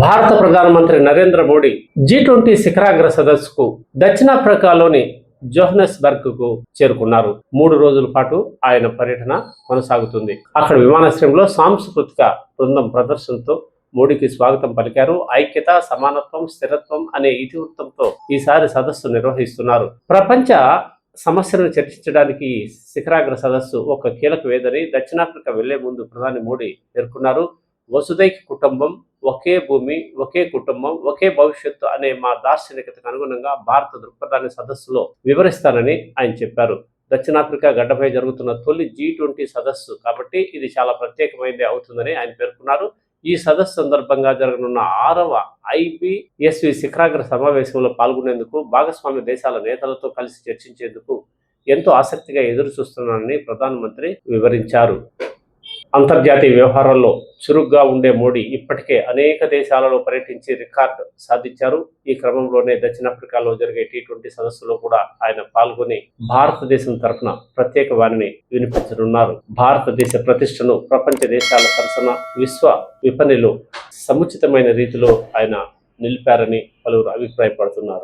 భారత ప్రధానమంత్రి నరేంద్ర మోడీ G20 శిఖరాగ్ర సదస్సుకు దక్షిణాఫ్రికాలోని జోహన్నెస్బర్గ్ కు చేరుకున్నారు. 3 రోజుల పాటు ఆయన పర్యటన కొనసాగుతుంది. అక్కడ విమానాశ్రయంలో సాంస్కృతిక బృందం ప్రదర్శనతో మోడీకి స్వాగతం పలికారు. ఐక్యత, సమానత్వం, స్థిరత్వం అనే ఇతివృత్తంతో ఈసారి సదస్సు నిర్వహిస్తున్నారు. ప్రపంచ సమస్యలను చర్చించడానికి శిఖరాగ్ర సదస్సు ఒక కీలక వేదని దక్షిణాఫ్రికా వెళ్లే ముందు ప్రధాని మోడీ పేర్కొన్నారు. వసుదైక కుటుంబం, ఒకే భూమి, ఒకే కుటుంబం, ఒకే భవిష్యత్తు అనే మా దార్శనికతకు అనుగుణంగా భారత దృక్పథాన్ని సదస్సులో వివరిస్తానని ఆయన చెప్పారు. దక్షిణాఫ్రికా గడ్డపై జరుగుతున్న తొలి G20 సదస్సు కాబట్టి ఇది చాలా ప్రత్యేకమైనది అవుతుందని ఆయన పేర్కొన్నారు. ఈ సదస్సు సందర్భంగా జరగనున్న 6వ IBSV శిఖరాగ్ర సమావేశంలో పాల్గొనేందుకు భాగస్వామ్య దేశాల నేతలతో కలిసి చర్చించేందుకు ఎంతో ఆసక్తిగా ఎదురు చూస్తున్నానని ప్రధానమంత్రి వివరించారు. అంతర్జాతీయ వ్యవహారాల్లో చురుగ్గా ఉండే మోడీ ఇప్పటికే అనేక దేశాలలో పర్యటించి రికార్డు సాధించారు. ఈ క్రమంలోనే దక్షిణాఫ్రికాలో జరిగే T20 సదస్సులో కూడా ఆయన పాల్గొని భారతదేశం తరఫున ప్రత్యేక వాణిని వినిపించనున్నారు. భారతదేశ ప్రతిష్టను ప్రపంచ దేశాల సరసన విశ్వ విపణిలో సముచితమైన రీతిలో ఆయన నిలిపారని పలువురు అభిప్రాయపడుతున్నారు.